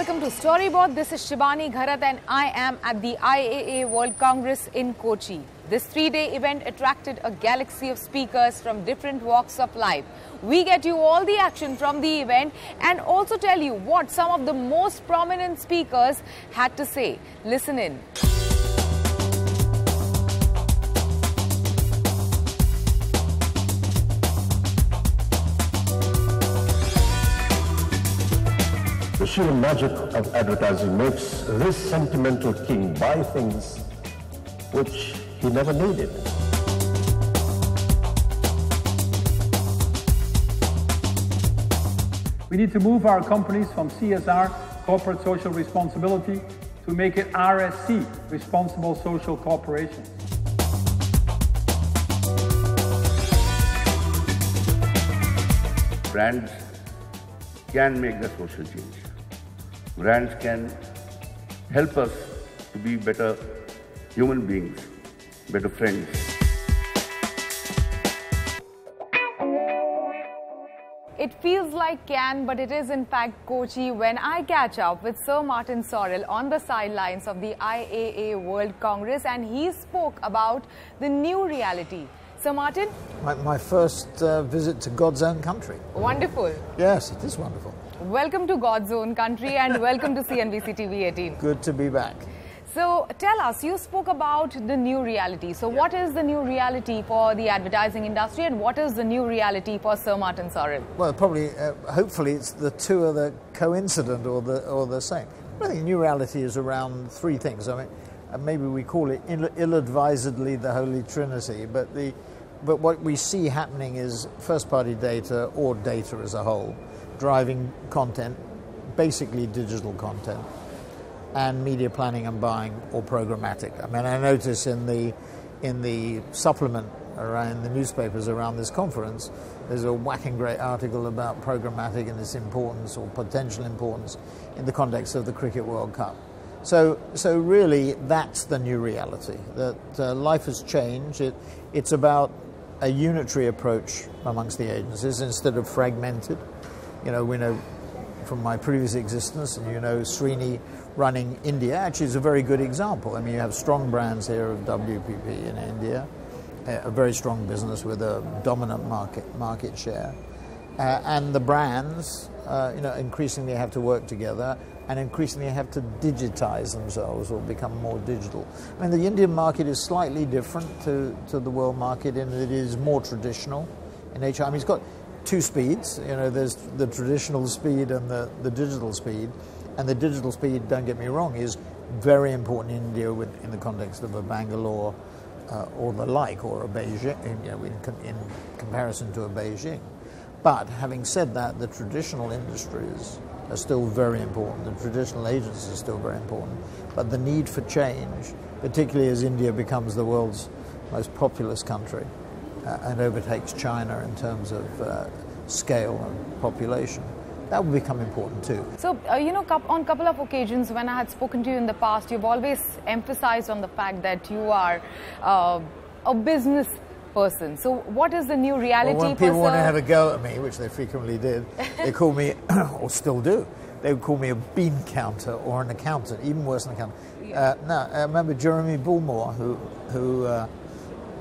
welcome to Storyboard. This is Shibani Gharat and I am at the IAA World Congress in Kochi. This 3-day event attracted a galaxy of speakers from different walks of life. We get you all the action from the event and also tell you what some of the most prominent speakers had to say. Listen in. The sheer magic of advertising makes this sentimental king buy things which he never needed. We need to move our companies from CSR, corporate social responsibility, to make it RSC, responsible social corporations. Brands can make the social change. Brands can help us to be better human beings, better friends. It feels like Cannes, but it is in fact Kochi when I catch up with Sir Martin Sorrell on the sidelines of the IAA World Congress, and he spoke about the new reality. Sir Martin? My first visit to God's own country. Wonderful. Yes, it is wonderful. Welcome to God's own country and welcome to CNBC TV 18. Good to be back. So tell us, you spoke about the new reality. So what is the new reality for the advertising industry and what is the new reality for Sir Martin Sorrell? Well, probably, hopefully it's the two are the coincident or the same. I think new reality is around three things. I mean, maybe we call it ill-advisedly the Holy Trinity, but what we see happening is first-party data or data as a whole driving content, basically digital content, and media planning and buying or programmatic. I mean, I notice in the supplement around the newspapers around this conference, there's a whacking great article about programmatic and its importance or potential importance in the context of the Cricket World Cup. So really, that's the new reality, that life has changed. It's about a unitary approach amongst the agencies instead of fragmented. You know, we know from my previous existence, and you know Srini running India actually is a very good example. I mean, you have strong brands here of WPP in India, a very strong business with a dominant market share. And the brands, you know, increasingly have to work together and increasingly have to digitize themselves or become more digital. I mean, the Indian market is slightly different to the world market in that it is more traditional in nature. I mean, it's got two speeds. You know, there's the traditional speed and the digital speed. And the digital speed, don't get me wrong, is very important in India in the context of a Bangalore or the like, or a Beijing, you know, in comparison to a Beijing. But having said that, the traditional industries are still very important. The traditional agencies are still very important. But the need for change, particularly as India becomes the world's most populous country and overtakes China in terms of scale and population, that will become important too. So, you know, on a couple of occasions when I had spoken to you in the past, you've always emphasized on the fact that you are a business person. So what is the new reality? Well, when people want to have a go at me, which they frequently did, they call me, or still do, they would call me a bean counter or an accountant, even worse than an accountant. Yeah. No, I remember Jeremy Bullmore, who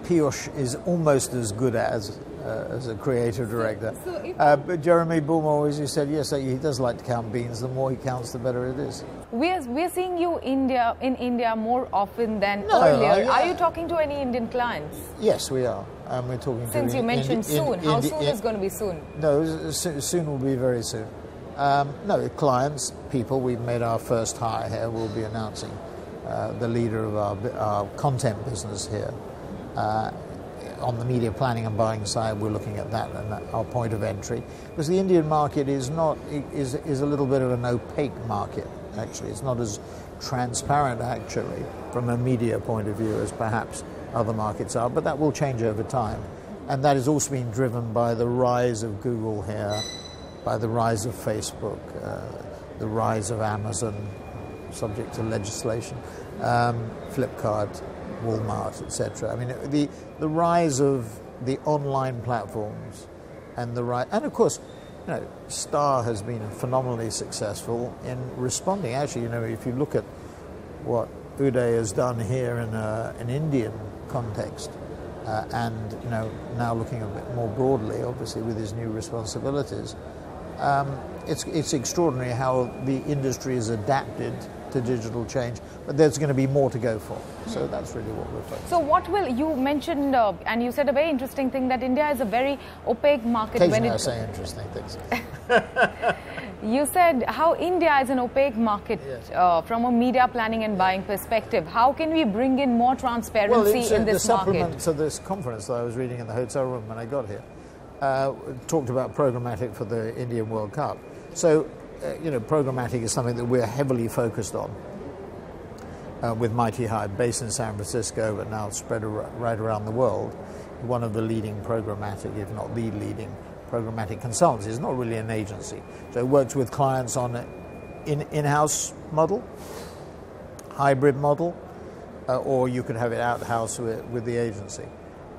Piyush is almost as good as a creative director. But Jeremy Bullmore always said, yes, he does like to count beans. The more he counts, the better it is. We're seeing you in India more often than earlier. Are you talking to any Indian clients? Yes, we are. We're talking Since you mentioned soon. How soon is going to be soon? No, soon will be very soon. No, clients, people. We've made our first hire here. We'll be announcing the leader of our content business here. On the media planning and buying side, we're looking at that and our point of entry, because the Indian market is a little bit of an opaque market. Actually, it's not as transparent actually from a media point of view as perhaps other markets are, but that will change over time, and that is also being driven by the rise of Google here, by the rise of Facebook, the rise of Amazon, subject to legislation, Flipkart, Walmart, etc. I mean, the rise of the online platforms and of course, Star has been phenomenally successful in responding. Actually, if you look at what Uday has done here in an Indian context, and now looking a bit more broadly, obviously with his new responsibilities, it's extraordinary how the industry has adapted to digital change, but there's going to be more to go for. So that's really what we're focused on. You mentioned, and you said a very interesting thing, that India is a very opaque market. Occasionally I say interesting things. You said how India is an opaque market, yes, from a media planning and buying perspective. How can we bring in more transparency in this market? The supplement to this conference that I was reading in the hotel room when I got here talked about programmatic for the Indian World Cup. So, programmatic is something that we're heavily focused on with Mighty Hive, based in San Francisco, but now spread right around the world. One of the leading programmatic, if not the leading programmatic consultancy. It's not really an agency. So it works with clients on an in-house model, hybrid model, or you could have it out-house with the agency.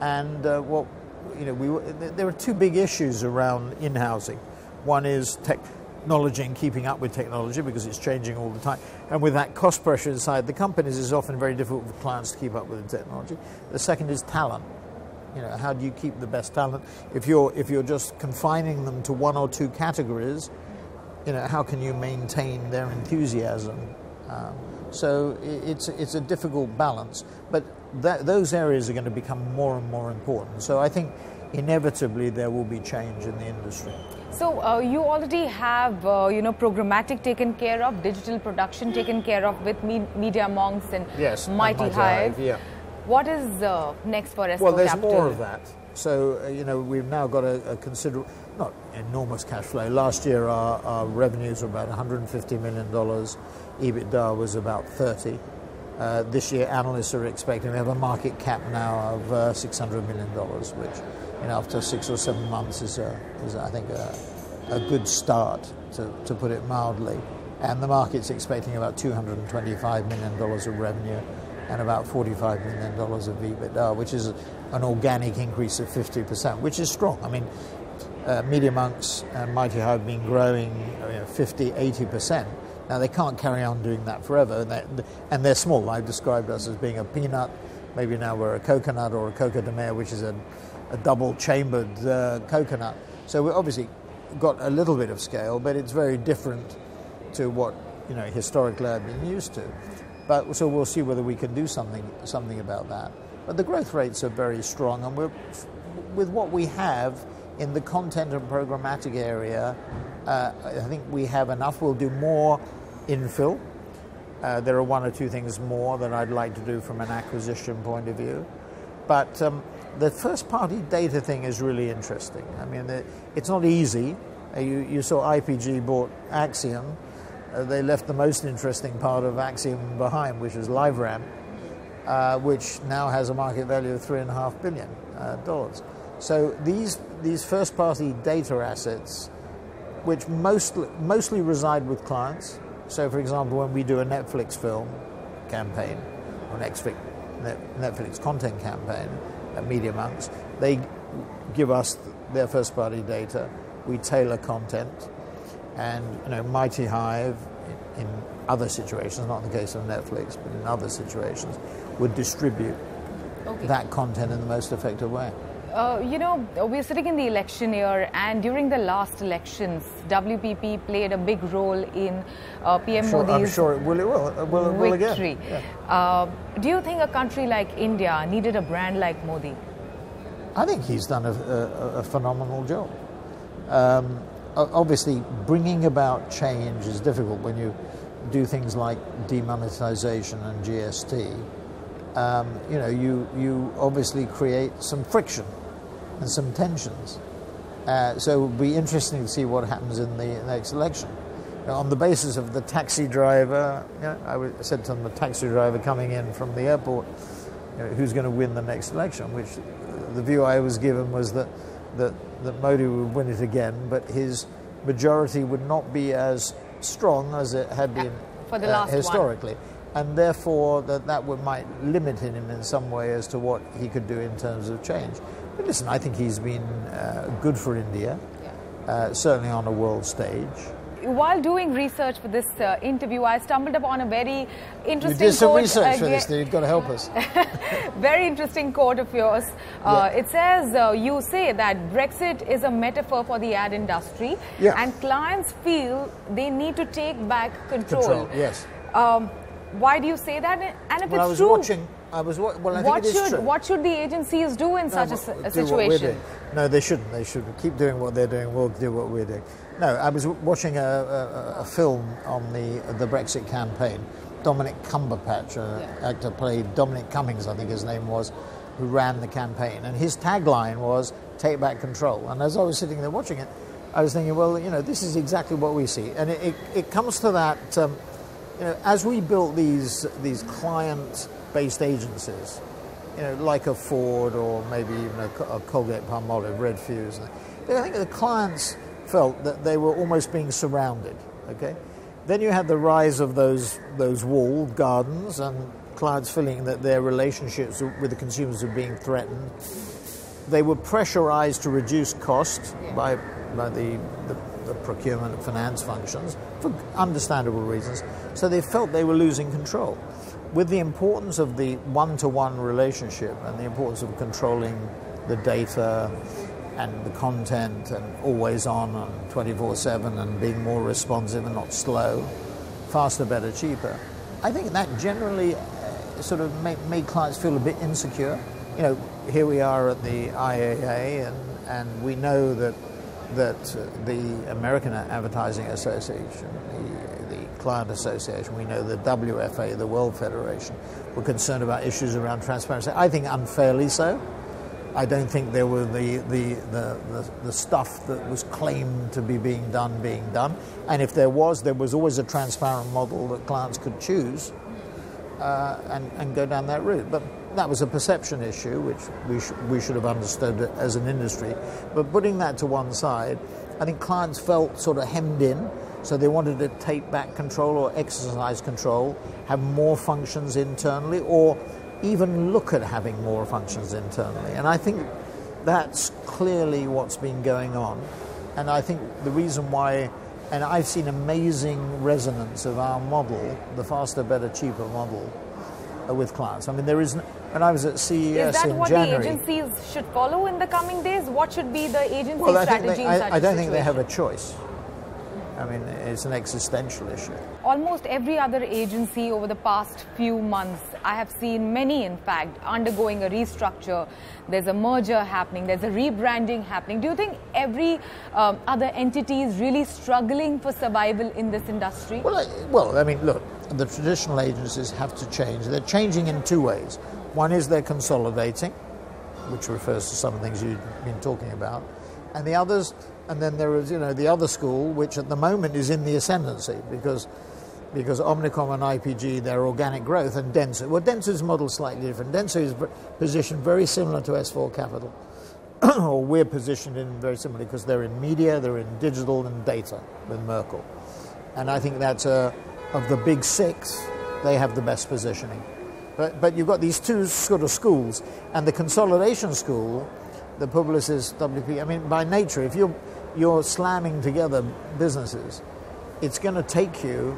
And there are two big issues around in-housing. One is technology and keeping up with technology, because it's changing all the time. And with that cost pressure inside the companies, it's often very difficult for clients to keep up with the technology. The second is talent. How do you keep the best talent? If you're just confining them to one or two categories, how can you maintain their enthusiasm? So it's a difficult balance, but those areas are going to become more and more important. So I think inevitably there will be change in the industry. So you already have programmatic taken care of, digital production taken care of with Media Monks and Mighty Hive. Yeah. What is next for Esco Well, there's Capital? more of that. So, we've now got a considerable, not enormous cash flow. Last year our revenues were about $150 million. EBITDA was about 30. This year analysts are expecting, we have a market cap now of $600 million, which, after 6 or 7 months is I think, a good start, to put it mildly. And the market's expecting about $225 million of revenue and about $45 million of EBITDA, which is an organic increase of 50%, which is strong. I mean, Media Monks and Mighty Hive have been growing 50, 80%. Now, they can't carry on doing that forever, and they're small. I've described us as being a peanut. Maybe now we're a coconut or a coco de mer, which is a double-chambered coconut. So we've obviously got a little bit of scale, but it's very different to what historically I've been used to. But so we'll see whether we can do something about that. But the growth rates are very strong, and with what we have in the content and programmatic area, I think we have enough. We'll do more infill. There are one or two things more that I'd like to do from an acquisition point of view. But the first-party data thing is really interesting. I mean, it's not easy. You saw IPG bought Axiom. They left the most interesting part of Axiom behind, which was LiveRamp, which now has a market value of $3.5 billion. So these first-party data assets, which mostly reside with clients. So, for example, when we do a Netflix film campaign or Netflix content campaign at Media Monks, they give us their first-party data. We tailor content. And Mighty Hive, in other situations, not in the case of Netflix, but in other situations, would distribute that content in the most effective way. We're sitting in the election year, and during the last elections, WPP played a big role in PM Modi's I'm sure it will victory. Again. Yeah. Do you think a country like India needed a brand like Modi? I think he's done a phenomenal job. Obviously, bringing about change is difficult when you do things like demonetization and GST. You obviously create some friction and some tensions. So it would be interesting to see what happens in the next election. On the basis of the taxi driver, I said to them, the taxi driver coming in from the airport, who's going to win the next election, which the view I was given was that Modi would win it again, but his majority would not be as strong as it had been for the last historically. And therefore that might limit him in some way as to what he could do in terms of change. But listen, I think he's been good for India. certainly on a world stage. While doing research for this interview, I stumbled upon a very interesting You did some quote. research for this, you've got to help us. Very interesting quote of yours. It says, you say that Brexit is a metaphor for the ad industry, and clients feel they need to take back control. Yes. Why do you say that? And if well, it's true, I think it is true. What should the agencies do in such a situation? No, they shouldn't. They should keep doing what they're doing. We'll do what we're doing. No, I was watching a film on the Brexit campaign. Dominic Cumberbatch, an actor, played Dominic Cummings, I think his name was, who ran the campaign. And his tagline was, "Take back control." And as I was sitting there watching it, I was thinking, well, this is exactly what we see. And it comes to that, as we built these client-based agencies, like a Ford or maybe even a Colgate-Palmolive, Red Fuse, I think the clients felt that they were almost being surrounded. Okay, then you had the rise of those walled gardens and clients feeling that their relationships with the consumers were being threatened. They were pressurized to reduce costs by the procurement and finance functions for understandable reasons. So they felt they were losing control. With the importance of the one-to-one relationship and the importance of controlling the data and the content and always on and 24/7 and being more responsive and not slow, faster, better, cheaper, I think that generally sort of made clients feel a bit insecure. Here we are at the IAA and we know that the American Advertising Association, the Client Association, we know the WFA, the World Federation, were concerned about issues around transparency. I think unfairly so. I don't think there were the stuff that was claimed to be being done. And if there was always a transparent model that clients could choose and go down that route. But that was a perception issue, which we should have understood as an industry. But putting that to one side, I think clients felt sort of hemmed in, so they wanted to take back control or exercise control, have more functions internally, or even look at having more functions internally. And I think that's clearly what's been going on. And I think the reason why, and I've seen amazing resonance of our model, the faster, better, cheaper model, with clients. I mean, there is, when I was at CES in January... Is that what the agencies should follow in the coming days? What should be the agency strategy in such a situation? I don't think they have a choice. I mean, it's an existential issue. Almost every other agency over the past few months, I have seen many, in fact, undergoing a restructure. There's a merger happening, there's a rebranding happening. Do you think every other entity is really struggling for survival in this industry? Well, I mean, look, the traditional agencies have to change. They're changing in two ways. One is they're consolidating, which refers to some of the things you've been talking about, and the others. And then there is, the other school, which at the moment is in the ascendancy because Omnicom and IPG, their organic growth, and Dentsu. Well, Dentsu's model is slightly different. Dentsu is positioned very similar to S4 Capital, or we're positioned in very similarly because they're in media, they're in digital and data with Merkle. And I think that's of the big six, they have the best positioning. But you've got these two sort of schools, and the consolidation school, the Publicis WP, I mean, by nature, if you're slamming together businesses, it's going to take you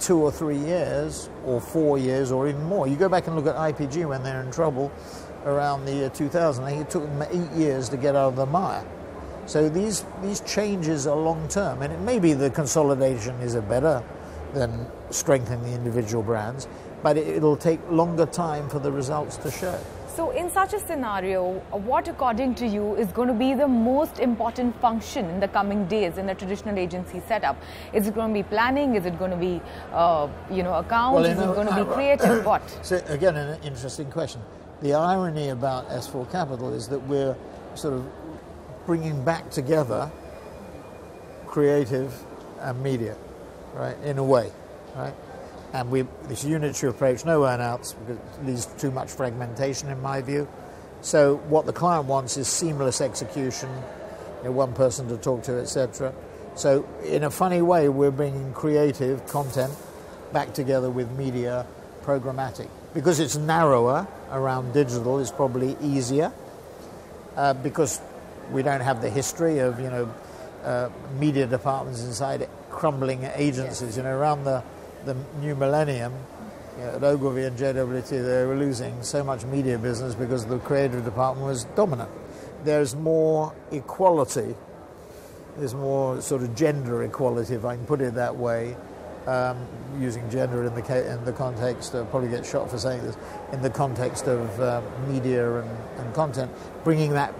2 or 3 years, or 4 years, or even more. You go back and look at IPG when they're in trouble around the year 2000. I think it took them 8 years to get out of the mire. So these changes are long term, and it may be the consolidation is better than strengthening the individual brands, but it'll take longer time for the results to show. So in such a scenario, what according to you is going to be the most important function in the coming days in a traditional agency setup? Is it going to be planning? Is it going to be, accounts? Is it going to be creative? What? So again, an interesting question. The irony about S4 Capital is that we're sort of bringing back together creative and media, right, in a way, right? And this unitary approach, no earn-outs, because it leads to too much fragmentation in my view. So what the client wants is seamless execution, one person to talk to, etc. So in a funny way, we're bringing creative content back together with media programmatic. Because it's narrower around digital, it's probably easier, because we don't have the history of, media departments inside crumbling agencies. You know, around the new millennium, at Ogilvy and JWT, they were losing so much media business because the creative department was dominant. There's more equality. There's more sort of gender equality, if I can put it that way, using gender in the context of, probably get shot for saying this, in the context of media and content, bringing that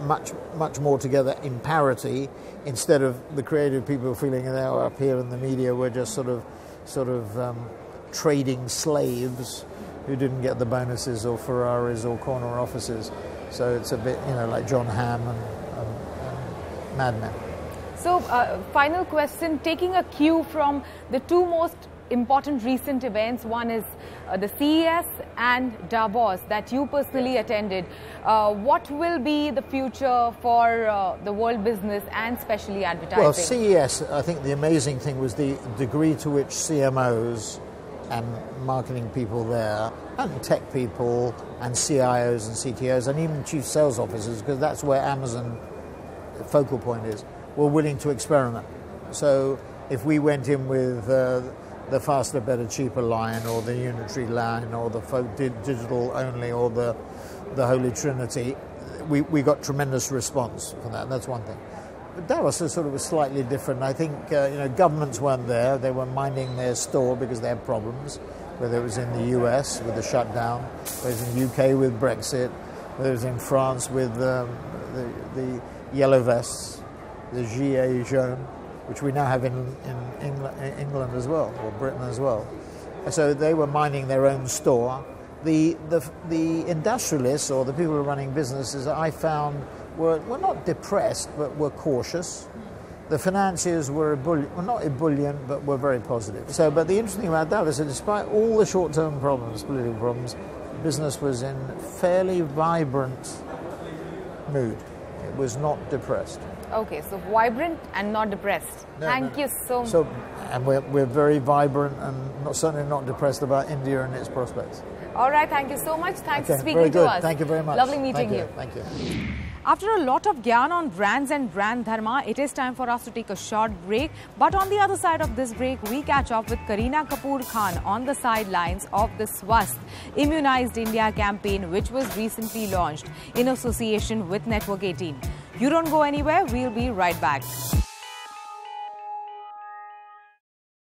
much more together in parity, instead of the creative people feeling they're up here in the media, we're just sort of trading slaves who didn't get the bonuses or Ferraris or corner offices. So it's a bit, you know, like John Hamm and Mad Men. So, final question, taking a cue from the two most important recent events, one is the CES and Davos that you personally attended. What will be the future for the world business and especially advertising? Well, CES, I think the amazing thing was the degree to which CMOs and marketing people there, and tech people, and CIOs and CTOs, and even chief sales officers, because that's where Amazon focal point is, were willing to experiment. So if we went in with the faster, better, cheaper line, or the unitary line, or the digital only, or the Holy Trinity, we got tremendous response from that. That's one thing. But Davos is sort of slightly different. I think governments weren't there. They were minding their store because they had problems, whether it was in the US with the shutdown, whether it was in the UK with Brexit, whether it was in France with the yellow vests, the gilets jaunes, which we now have in England as well, or Britain as well. So they were minding their own store. The industrialists, or the people who are running businesses, I found were not depressed, but were cautious. The financiers were not ebullient, but were very positive. So, but the interesting thing about Davos is, despite all the short-term problems, political problems, business was in fairly vibrant mood. It was not depressed. Okay, so vibrant and not depressed. Thank you so much. And we're very vibrant and certainly not depressed about India and its prospects. All right, thank you so much. Thanks for speaking very good. to us. Thank you very much. Lovely meeting you. Thank you. After a lot of gyan on brands and brand dharma, it is time for us to take a short break. But on the other side of this break, we catch up with Kareena Kapoor Khan on the sidelines of the Swasth Immunized India campaign, which was recently launched in association with Network 18. You don't go anywhere, we'll be right back.